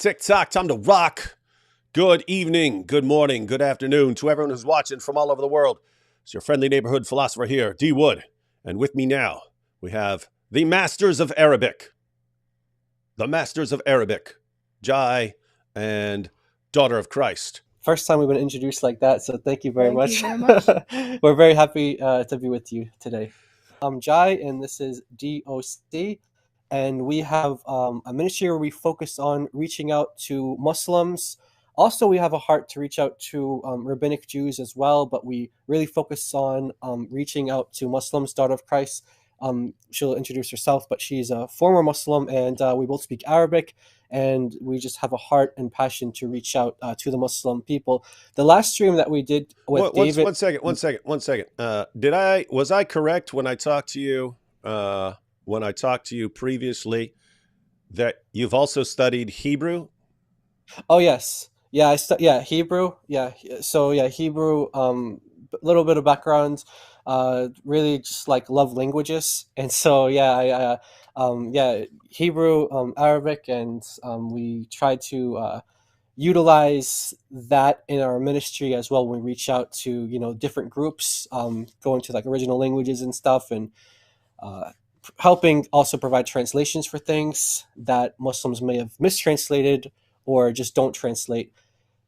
Tick-tock, time to rock. Good evening, good morning, good afternoon to everyone who's watching from all over the world. It's your friendly neighborhood philosopher here, D. Wood. And with me now, we have the Masters of Arabic. The Masters of Arabic, Jai and Daughter of Christ. First time we've been introduced like that, so thank you very much. Thank you very much. We're very happy to be with you today. I'm Jai, and this is DoC, and we have a ministry where we focus on reaching out to Muslims. Also, we have a heart to reach out to rabbinic Jews as well, but we really focus on reaching out to Muslims. Daughter of Christ, she'll introduce herself, but she's a former Muslim, and we both speak Arabic, and we just have a heart and passion to reach out to the Muslim people. The last stream that we did with David... One second. Was I correct when I talked to you previously that you've also studied Hebrew? Oh, yes. Yeah, Hebrew. Yeah. So yeah, Hebrew, little bit of background, really just like love languages. And so, yeah, Hebrew, Arabic, and we try to utilize that in our ministry as well when we reach out to, different groups, going to like original languages and stuff, and helping also provide translations for things that Muslims may have mistranslated or just don't translate.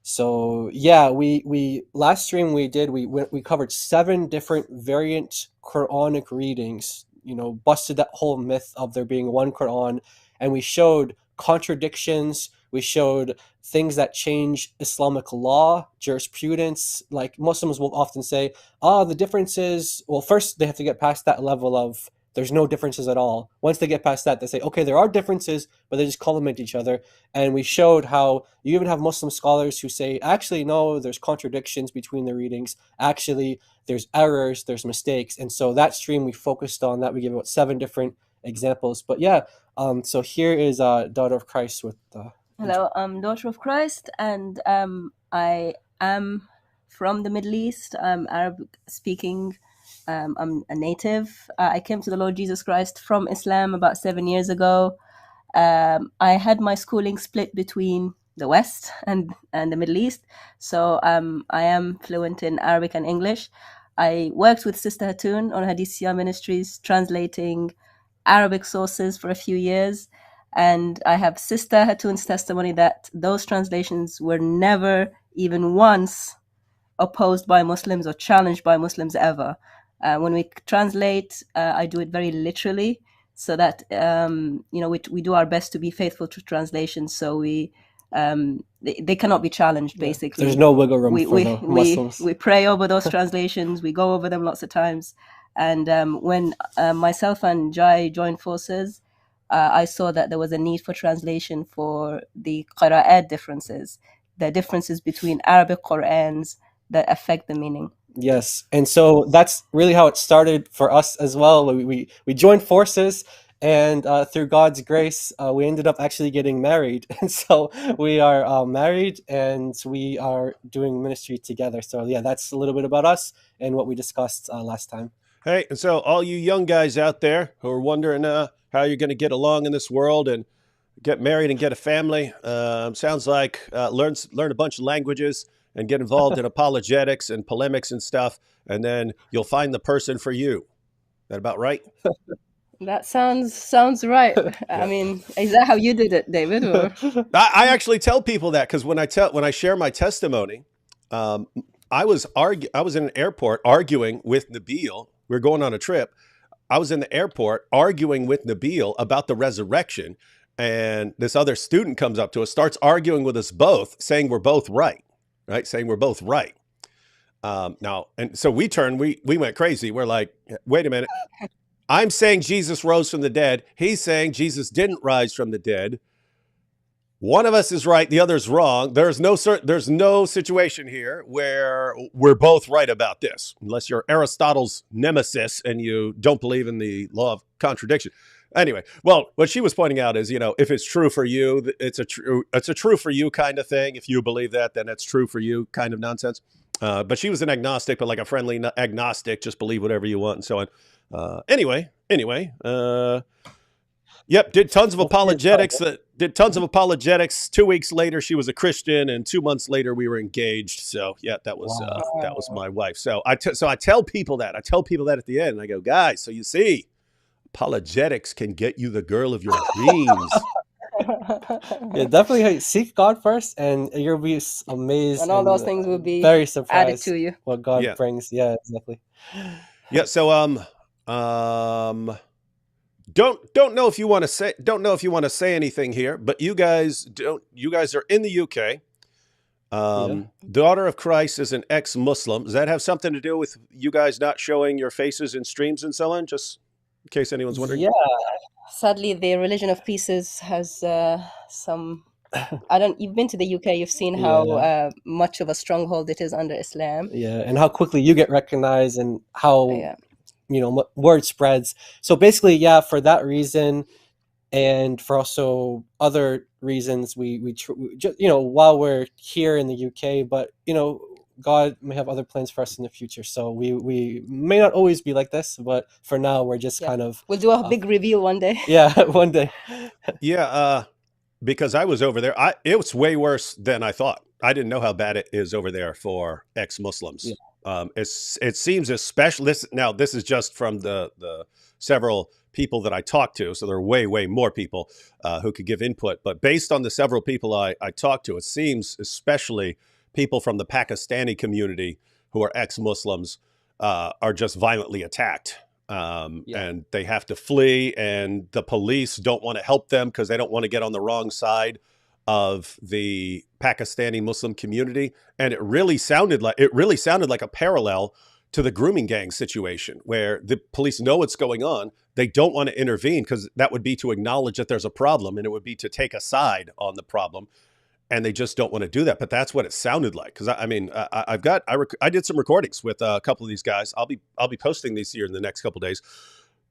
So yeah, we last stream we covered 7 different variant Quranic readings, busted that whole myth of there being one Quran, and we showed contradictions, we showed things that change Islamic law, jurisprudence. Like Muslims will often say, the difference is, well, first they have to get past that level of there's no differences at all. Once they get past that, they say, okay, there are differences, but they just complement each other. And we showed how you even have Muslim scholars who say, actually, no, there's contradictions between the readings. Actually, there's errors, there's mistakes. And so that stream, we focused on that. We gave about 7 different examples. But yeah, so here is Daughter of Christ with... Hello, I'm Daughter of Christ, and I am from the Middle East. I'm Arabic speaking. I'm a native. I came to the Lord Jesus Christ from Islam about 7 years ago. I had my schooling split between the West and the Middle East. So I am fluent in Arabic and English. I worked with Sister Hatun on Hadithia Ministries, translating Arabic sources for a few years. And I have Sister Hatun's testimony that those translations were never even once opposed by Muslims or challenged by Muslims ever. When we translate, I do it very literally, so that we do our best to be faithful to translation. So they cannot be challenged. Basically, there's no wiggle room for the Muslims. We pray over those translations. We go over them lots of times. And when myself and Jai joined forces, I saw that there was a need for translation for the qira'at differences, the differences between Arabic Qur'ans that affect the meaning. Yes, and so that's really how it started for us as well. We joined forces, and through God's grace, we ended up actually getting married. And so we are married, and we are doing ministry together. So yeah, that's a little bit about us and what we discussed last time. Hey, and so all you young guys out there who are wondering how you're going to get along in this world and get married and get a family, sounds like learn a bunch of languages and get involved in apologetics and polemics and stuff, and then you'll find the person for you. Is that about right? That sounds right. Yeah. I mean, is that how you did it, David? Or? I actually tell people that because when I share my testimony, I was in an airport arguing with Nabil. We were going on a trip. I was in the airport arguing with Nabil about the resurrection, and this other student comes up to us, starts arguing with us both, saying we're both right. Right, saying we're both right. Now, and so we went crazy. We're like, wait a minute. I'm saying Jesus rose from the dead. He's saying Jesus didn't rise from the dead. One of us is right, the other's wrong. There's no situation here where we're both right about this, unless you're Aristotle's nemesis and you don't believe in the law of contradiction. Anyway, well, what she was pointing out is, if it's true for you, it's a true for you kind of thing. If you believe that, then it's true for you kind of nonsense. But she was an agnostic, but like a friendly agnostic, just believe whatever you want and so on. Anyway, Yep, did tons of Well, apologetics. Did tons of apologetics. 2 weeks later, she was a Christian, and 2 months later, we were engaged. So yeah, that was wow. my wife. So I tell people that. I tell people that at the end. And I go, guys. So you see, apologetics can get you the girl of your dreams. Yeah, definitely seek God first, and you'll be amazed And all and those things will be very added surprised to you. what God Yeah. brings. Yeah, exactly. Yeah. So don't know if you want to say anything here, but you guys are in the UK. Yeah. Daughter of Christ is an ex-Muslim. Does that have something to do with you guys not showing your faces in streams and so on? Just in case anyone's wondering. Yeah. Sadly, the religion of pieces has some. You've been to the UK. You've seen how much of a stronghold it is under Islam. Yeah, and how quickly you get recognized and how Yeah. word spreads. So basically, yeah, for that reason, and for also other reasons, we just, while we're here in the UK, but God may have other plans for us in the future. So we may not always be like this, but for now we're just Yeah. kind of We'll do a big reveal one day. yeah, one day. Yeah, because I was over there. It was way worse than I thought. I didn't know how bad it is over there for ex-Muslims. Yeah. It seems especially now. This is just from the several people that I talked to. So there are way more people who could give input. But based on the several people I talked to, it seems especially people from the Pakistani community who are ex-Muslims are just violently attacked. And they have to flee, and the police don't want to help them because they don't want to get on the wrong side of the Pakistani Muslim community. And it really sounded like a parallel to the grooming gang situation, where the police know what's going on. They don't want to intervene because that would be to acknowledge that there's a problem, and it would be to take a side on the problem. And they just don't want to do that. But that's what it sounded like. Because I did some recordings with a couple of these guys. I'll be posting these here in the next couple of days.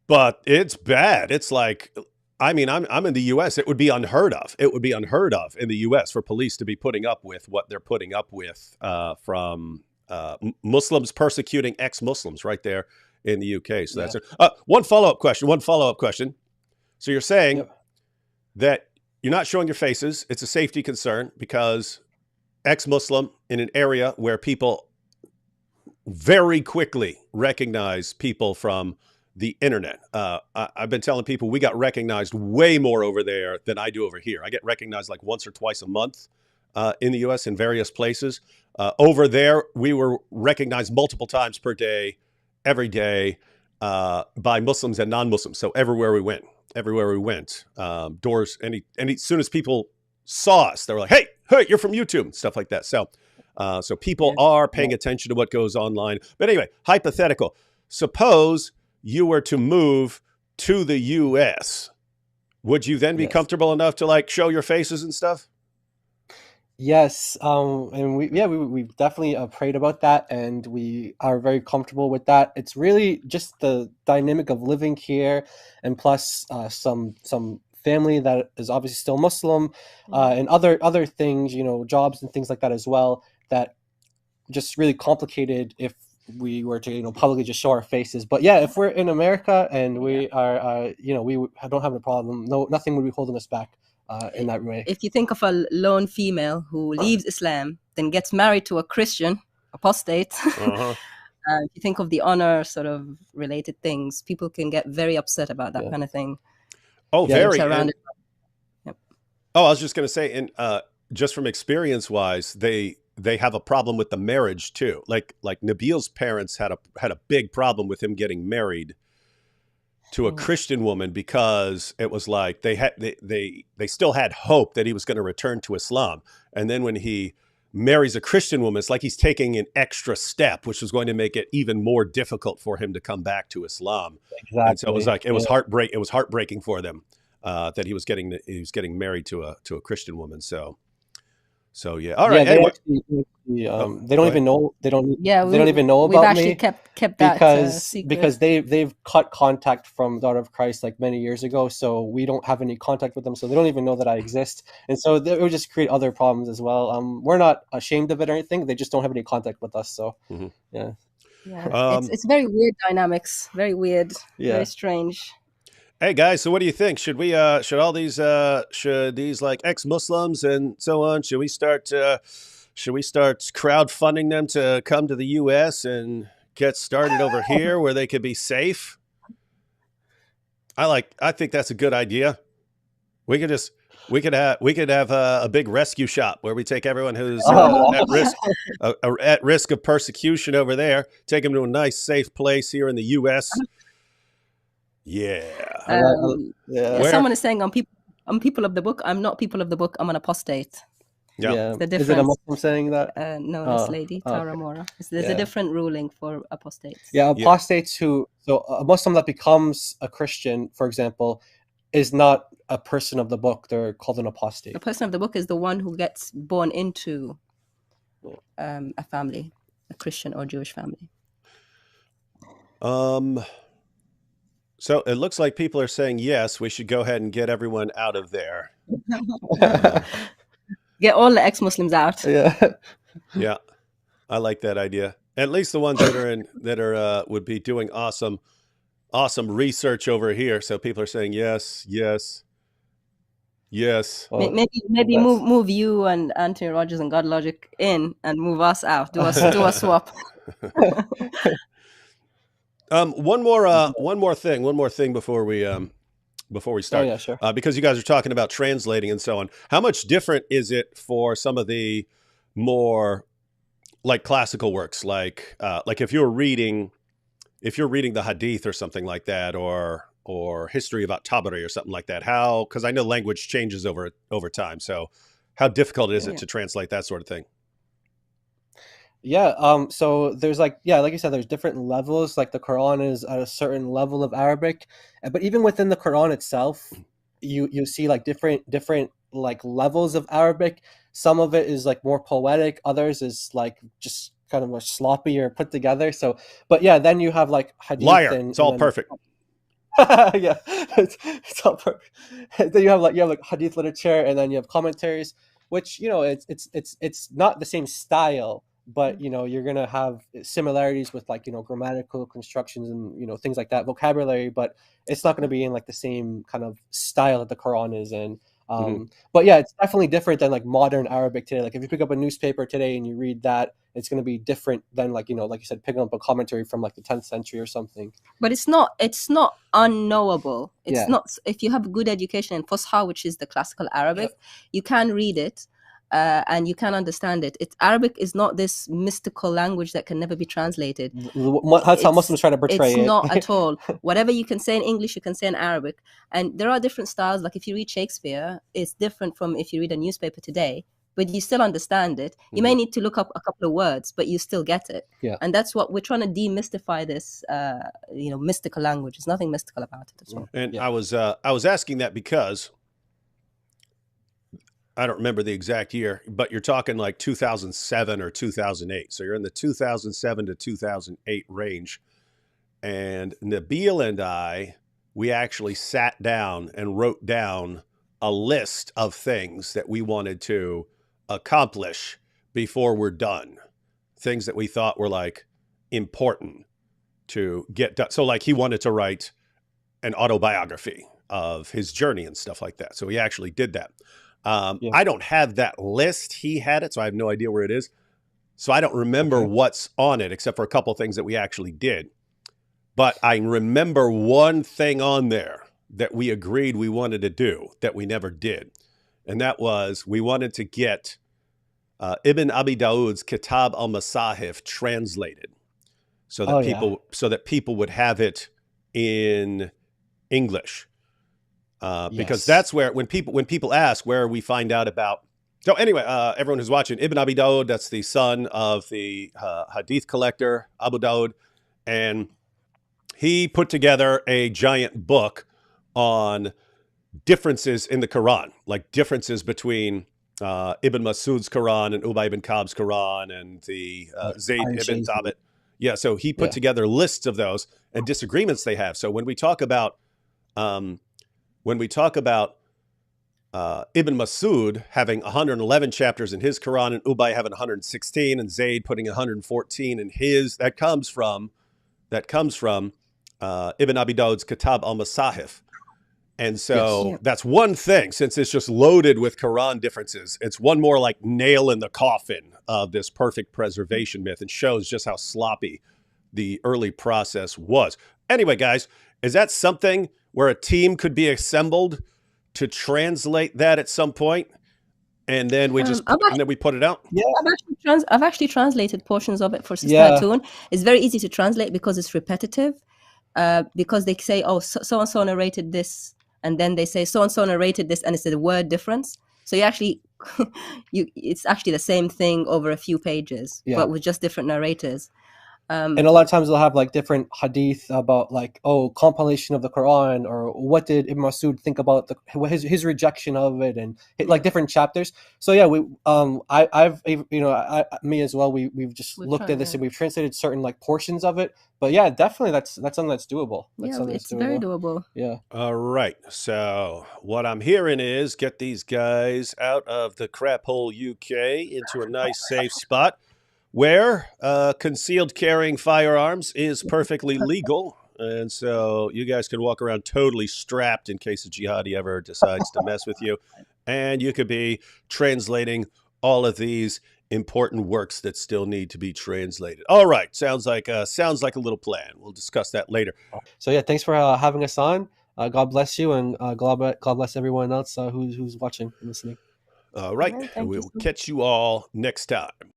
But it's bad. It's like, I'm in the U.S. It would be unheard of. It would be unheard of in the U.S. for police to be putting up with what they're putting up with from Muslims persecuting ex-Muslims right there in the UK. So that's it. One follow-up question. So you're saying that you're not showing your faces. It's a safety concern because ex-Muslim in an area where people very quickly recognize people from the internet. I've been telling people we got recognized way more over there than I do over here. I get recognized like once or twice a month in the US in various places. Over there, we were recognized multiple times per day, every day, by Muslims and non-Muslims. So everywhere we went, doors, as soon as people saw us, they were like, hey, you're from YouTube, stuff like that. So people are paying attention to what goes online. But anyway, hypothetical. Suppose you were to move to the US. Would you then be comfortable enough to like show your faces and stuff? Yes, and we've definitely prayed about that, and we are very comfortable with that. It's really just the dynamic of living here, and plus some family that is obviously still Muslim, and other things, jobs and things like that as well, that just really complicated if we were to publicly just show our faces. But yeah, if we're in America and we are we don't have a problem. No, nothing would be holding us back in that way. If you think of a lone female who leaves Islam, then gets married to a Christian apostate, if you think of the honor sort of related things, people can get very upset about that kind of thing. Oh, very. I was just going to say, and just from experience wise, they have a problem with the marriage too. Like Nabil's parents had a big problem with him getting married to a Christian woman, because it was like they still had hope that he was going to return to Islam. And then when he marries a Christian woman, it's like he's taking an extra step, which was going to make it even more difficult for him to come back to Islam. Exactly. And so it was like, it was heartbreaking for them that he was getting married to a Christian woman. So yeah. All right. Yeah, anyway. they don't even know. They don't even know about we've actually me kept that secret. because they've cut contact from Daughter of Christ like many years ago. So we don't have any contact with them. So they don't even know that I exist. And so it would just create other problems as well. We're not ashamed of it or anything. They just don't have any contact with us. So yeah. It's very weird dynamics. Very weird. Very strange. Hey guys, so what do you think? Should we should all these should these like ex-Muslims and so on, should we start crowdfunding them to come to the US and get started over here where they could be safe? I think that's a good idea. We could just we could have a big rescue shop where we take everyone who's at risk of persecution over there, take them to a nice safe place here in the US. Yeah. Yeah. Someone is saying I'm people of the book. I'm not people of the book. I'm an apostate. Yeah. Is The it a difference. Muslim saying that? No, Oh, this lady, Tara okay. Mora. There's Yeah. a different ruling for apostates. Yeah, apostates so a Muslim that becomes a Christian, for example, is not a person of the book. They're called an apostate. The person of the book is the one who gets born into a family, a Christian or Jewish family. So it looks like people are saying yes, we should go ahead and get everyone out of there. Get all the ex-Muslims out. Yeah. Yeah, I like that idea. At least the ones that are would be doing awesome research over here. So people are saying yes. Well, Maybe move you and Anthony Rogers and God Logic in and move us out. Do a swap. One more thing before we start. Oh, yeah, sure. Because you guys are talking about translating and so on. How much different is it for some of the more like classical works, like if you're reading the Hadith or something like that, or history about Tabari or something like that? How, because I know language changes over time. So how difficult is it to translate that sort of thing? Yeah, so there's like you said, there's different levels. Like the Quran is at a certain level of Arabic, but even within the Quran itself, you see like different like levels of Arabic. Some of it is like more poetic, others is like just kind of more sloppy or put together. So, but yeah, then you have like Hadith. Liar, it's all perfect. Yeah, it's all perfect. Then you have like Hadith literature, and then you have commentaries, which it's not the same style. But you're gonna have similarities with like grammatical constructions and things like that, vocabulary, but it's not gonna be in like the same kind of style that the Quran is in. But yeah, it's definitely different than like modern Arabic today. Like if you pick up a newspaper today and you read that, it's gonna be different than like like you said, picking up a commentary from like the 10th century or something. But it's not unknowable. It's not, if you have good education in Fusha, which is the classical Arabic, you can read it. And you can understand it. Arabic is not this mystical language that can never be translated. That's how Muslims try to portray it. It's not at all. Whatever you can say in English, you can say in Arabic. And there are different styles. Like if you read Shakespeare, it's different from if you read a newspaper today, but you still understand it. You may need to look up a couple of words, but you still get it. Yeah. And that's what we're trying to demystify, this mystical language. There's nothing mystical about it at all. And I was asking that because I don't remember the exact year, but you're talking like 2007 or 2008. So you're in the 2007 to 2008 range. And Nabil and I, we actually sat down and wrote down a list of things that we wanted to accomplish before we're done. Things that we thought were like important to get done. So like he wanted to write an autobiography of his journey and stuff like that. So he actually did that. I don't have that list. He had it, so I have no idea where it is. So I don't remember what's on it, except for a couple of things that we actually did. But I remember one thing on there that we agreed we wanted to do that we never did. And that was, we wanted to get Ibn Abi Dawud's Kitab al-Masahif translated so that people would have it in English. Because that's where, when people ask where we find out about. So anyway, everyone who's watching, Ibn Abi Dawud, that's the son of the Hadith collector, Abu Dawud. And he put together a giant book on differences in the Quran, like differences between Ibn Masud's Quran and Ubay ibn Ka'b's Quran and the Zayd ibn Thabit. Yeah, so he put together lists of those and disagreements they have. So when we talk about Ibn Masud having 111 chapters in his Quran and Ubay having 116 and Zayd putting 114 in his, that comes from Ibn Abi Dawud's Kitab al-Masahif. And so Yeah. that's one thing, since it's just loaded with Quran differences. It's one more like nail in the coffin of this perfect preservation myth, and shows just how sloppy the early process was. Anyway, guys, is that something where a team could be assembled to translate that at some point, and then we just and then we put it out? Yeah. I've actually translated portions of it for Sister Yeah. Hatun. It's very easy to translate because it's repetitive. Because they say, oh, so and so narrated this, and then they say so and so narrated this, and it's a word difference. So you actually, it's actually the same thing over a few pages, Yeah. but with just different narrators. And a lot of times they'll have like different hadith about like, oh, compilation of the Quran, or what did Ibn Masud think about his rejection of it, and like different chapters. So yeah, I've me as well. We've just looked at this and we've translated certain like portions of it. But yeah, definitely that's something that's doable. It's very doable. Yeah. All right. So what I'm hearing is get these guys out of the crap hole UK into a nice safe spot where concealed carrying firearms is perfectly legal. And so you guys can walk around totally strapped in case a jihadi ever decides to mess with you. And you could be translating all of these important works that still need to be translated. All right. Sounds like a little plan. We'll discuss that later. So yeah, thanks for having us on. God bless you, and God bless everyone else who's watching and listening. All right. And we'll catch you all next time.